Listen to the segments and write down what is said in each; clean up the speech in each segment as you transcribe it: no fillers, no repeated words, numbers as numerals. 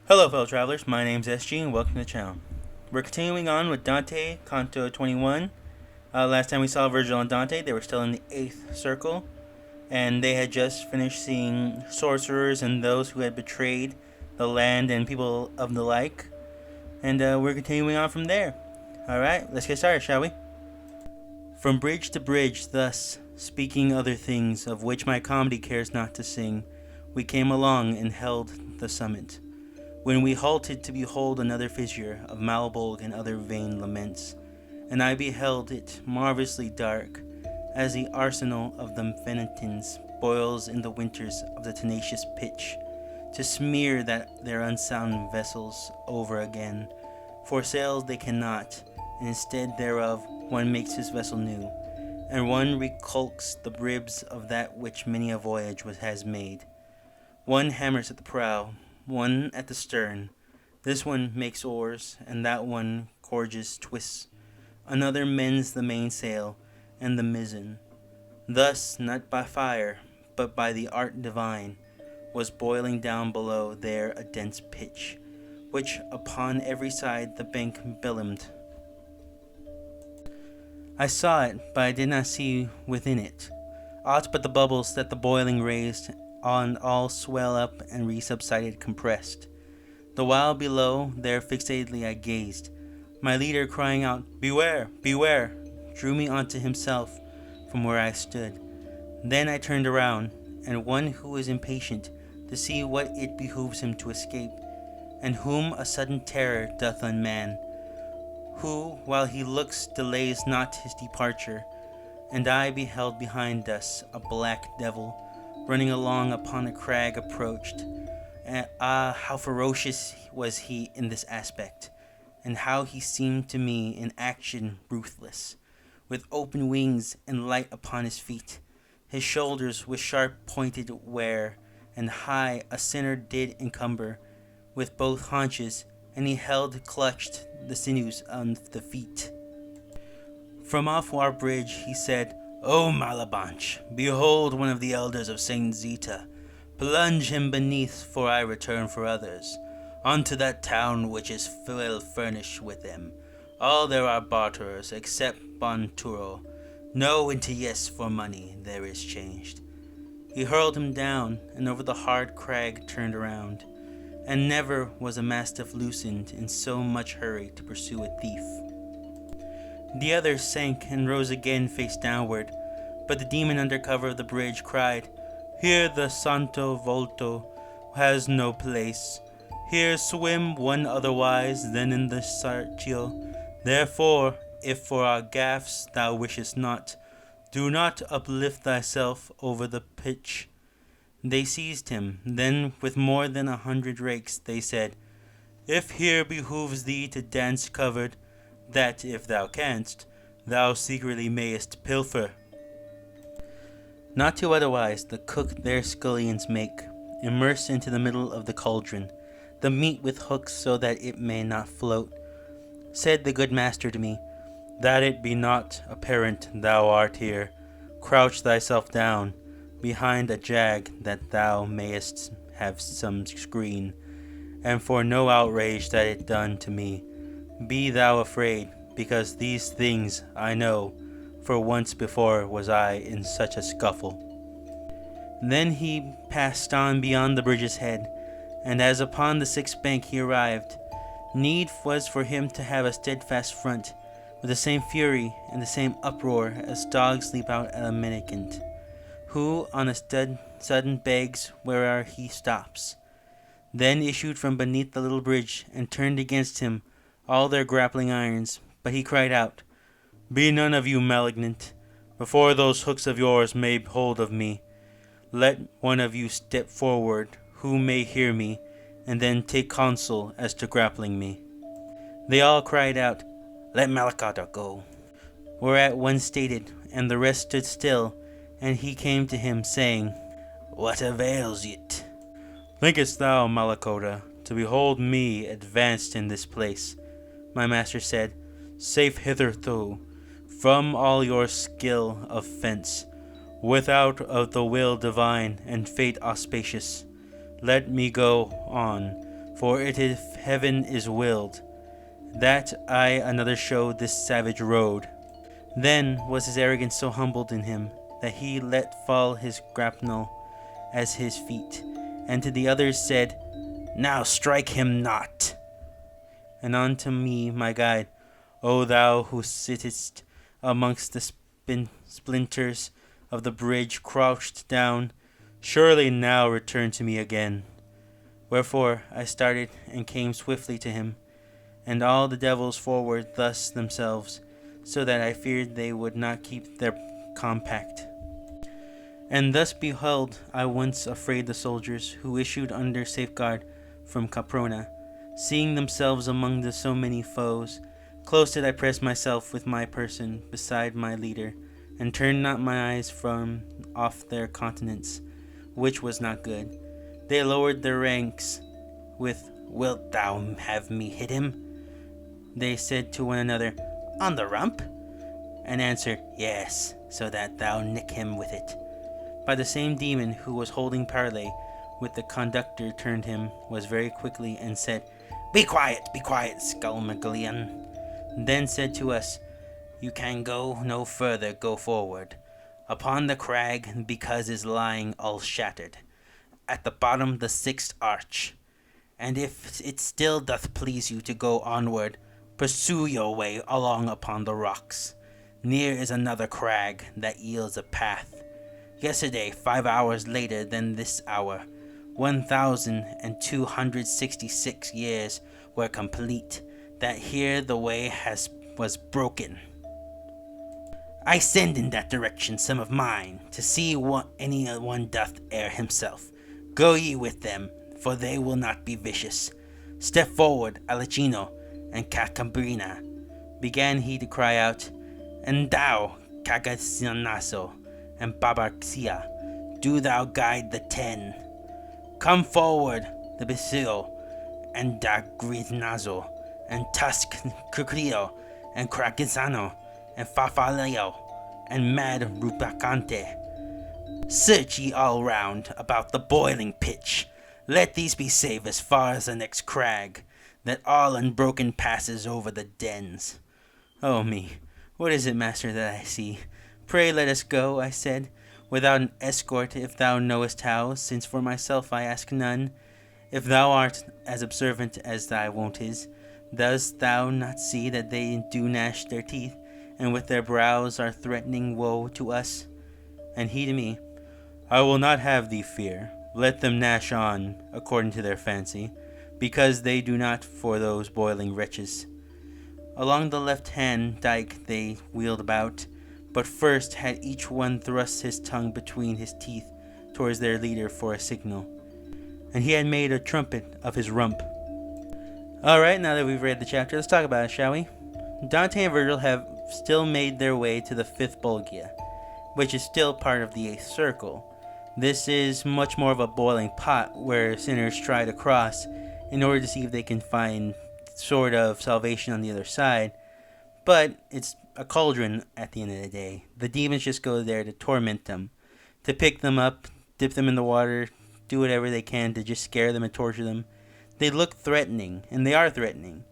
Hello fellow travelers, my name's SG and welcome to the channel. We're continuing on with Dante, Canto 21. Last time we saw Virgil and Dante, they were still in the 8th circle, and they had just finished seeing sorcerers and those who had betrayed the land and people of the like. And we're continuing on from there. Alright, let's get started, shall we? From bridge to bridge, thus, speaking other things of which my comedy cares not to sing, we came along and held the summit. When we halted to behold another fissure of Malbolge and other vain laments, and I beheld it marvellously dark, as the arsenal of the Venetans boils in the winters of the tenacious pitch, to smear that their unsound vessels over again, for sails they cannot, and instead thereof one makes his vessel new, and one reculks the ribs of that which many a voyage has made. One hammers at the prow, one at the stern, this one makes oars, and that one courges twists, another mends the mainsail and the mizzen. Thus, not by fire, but by the art divine, was boiling down below there a dense pitch, which upon every side the bank billomed. I saw it, but I did not see within it aught but the bubbles that the boiling raised, on all swell up and resubsided compressed. The while below there fixedly I gazed, my leader crying out, "Beware, beware," drew me unto himself from where I stood. Then I turned around, and one who is impatient to see what it behooves him to escape, and whom a sudden terror doth unman, who while he looks delays not his departure, and I beheld behind us a black devil, running along upon a crag approached. And how ferocious was he in this aspect, and how he seemed to me in action ruthless, with open wings and light upon his feet, his shoulders with sharp pointed wear, and high a sinner did encumber with both haunches, and he clutched the sinews of the feet. From off our bridge he said, "O Malabanch, behold one of the elders of Saint Zita. Plunge him beneath, for I return for others, unto that town which is well furnished with them. All there are barterers, except Bonturo. No into yes for money there is changed." He hurled him down, and over the hard crag turned around, and never was a mastiff loosened in so much hurry to pursue a thief. The other sank and rose again face downward, but the demon under cover of the bridge cried, "Here the Santo Volto has no place. Here swim one otherwise than in the Sartio. Therefore, if for our gaffs thou wishest not, do not uplift thyself over the pitch." They seized him, then with more than 100 rakes they said, "If here behooves thee to dance covered, that if thou canst, thou secretly mayest pilfer." Not to otherwise the cook their scullions make, immerse into the middle of the cauldron, the meat with hooks so that it may not float. Said the good master to me, "That it be not apparent thou art here, crouch thyself down behind a jag that thou mayest have some screen, and for no outrage that it done to me, be thou afraid, because these things I know, for once before was I in such a scuffle." Then he passed on beyond the bridge's head, and as upon the 6th bank he arrived, need was for him to have a steadfast front, with the same fury and the same uproar as dogs leap out at a mendicant, who on a sudden begs where he stops. Then issued from beneath the little bridge, and turned against him all their grappling irons, but he cried out, "Be none of you malignant. Before those hooks of yours may hold of me, let one of you step forward who may hear me, and then take counsel as to grappling me." They all cried out, "Let Malacata go." Whereat one stated, and the rest stood still, and he came to him, saying, "What avails it? Thinkest thou, Malacota, to behold me advanced in this place?" My master said, "Safe hitherto, from all your skill of fence, without of the will divine and fate auspicious. Let me go on, for it if heaven is willed, that I another show this savage road. Then was his arrogance so humbled in him, that he let fall his grapnel as his feet, and to the others said, Now strike him not. And unto me, my guide, O thou who sittest amongst the splinters of the bridge crouched down, surely now return to me again. Wherefore I started and came swiftly to him, and all the devils forward thus themselves, so that I feared they would not keep their compact. And thus beheld I once afraid the soldiers, who issued under safeguard from Caprona, seeing themselves among the so many foes. Close did I press myself with my person beside my leader, and turned not my eyes from off their countenance, which was not good. They lowered their ranks with, Wilt thou have me hit him? They said to one another, On the rump? And answered, Yes, so that thou nick him with it. By the same demon who was holding parley with the conductor turned him was very quickly and said, be quiet, Skulmagalian. Then said to us, You can go no further, go forward. Upon the crag, because is lying all shattered. At the bottom the 6th arch. And if it still doth please you to go onward, pursue your way along upon the rocks. Near is another crag that yields a path. Yesterday, 5 hours later than this hour, 1,266 years were complete, that here the way was broken. I send in that direction some of mine, to see what any one doth err himself. Go ye with them, for they will not be vicious. Step forward, Alicino and Cacabrina, began he to cry out, and thou, Cagacianaso and Babarcia, do thou guide the 10. Come forward, the Basil and Dagrinazo and Tusk Cucrio and Cragizano and Fafaleo and Mad Rupacante. Search ye all round about the boiling pitch. Let these be safe as far as the next crag, that all unbroken passes over the dens. Oh me, what is it, master, that I see? Pray let us go, I said, without an escort, if thou knowest how, since for myself I ask none. If thou art as observant as thy wont is, dost thou not see that they do gnash their teeth, and with their brows are threatening woe to us? And he to me, I will not have thee fear. Let them gnash on, according to their fancy, because they do not for those boiling wretches. Along the left-hand dike they wheeled about, but first had each one thrust his tongue between his teeth towards their leader for a signal, and he had made a trumpet of his rump. Alright, now that we've read the chapter, let's talk about it, shall we? Dante and Virgil have still made their way to the 5th Bolgia, which is still part of the 8th circle. This is much more of a boiling pot where sinners try to cross in order to see if they can find sort of salvation on the other side, but it's a cauldron at the end of the day. The demons just go there to torment them, to pick them up, dip them in the water, do whatever they can to just scare them and torture them. They look threatening, and they are threatening.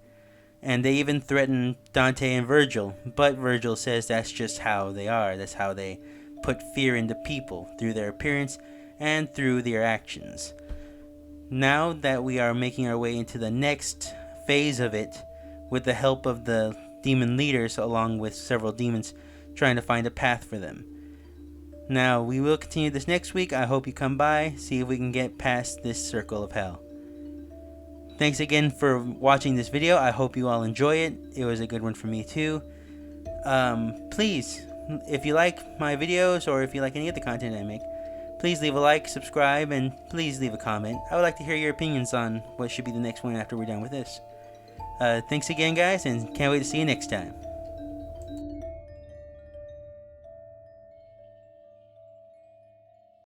And they even threaten Dante and Virgil, but Virgil says that's just how they are. That's how they put fear into people, through their appearance and through their actions. Now that we are making our way into the next phase of it, with the help of the demon leaders, along with several demons trying to find a path for them. Now, we will continue this next week. I hope you come by, see if we can get past this circle of hell. Thanks again for watching this video. I hope you all enjoy it. It was a good one for me too. Please, if you like my videos, or if you like any of the content I make, please leave a like, subscribe, and please leave a comment. I would like to hear your opinions on what should be the next one after we're done with this. Thanks again, guys, and can't wait to see you next time.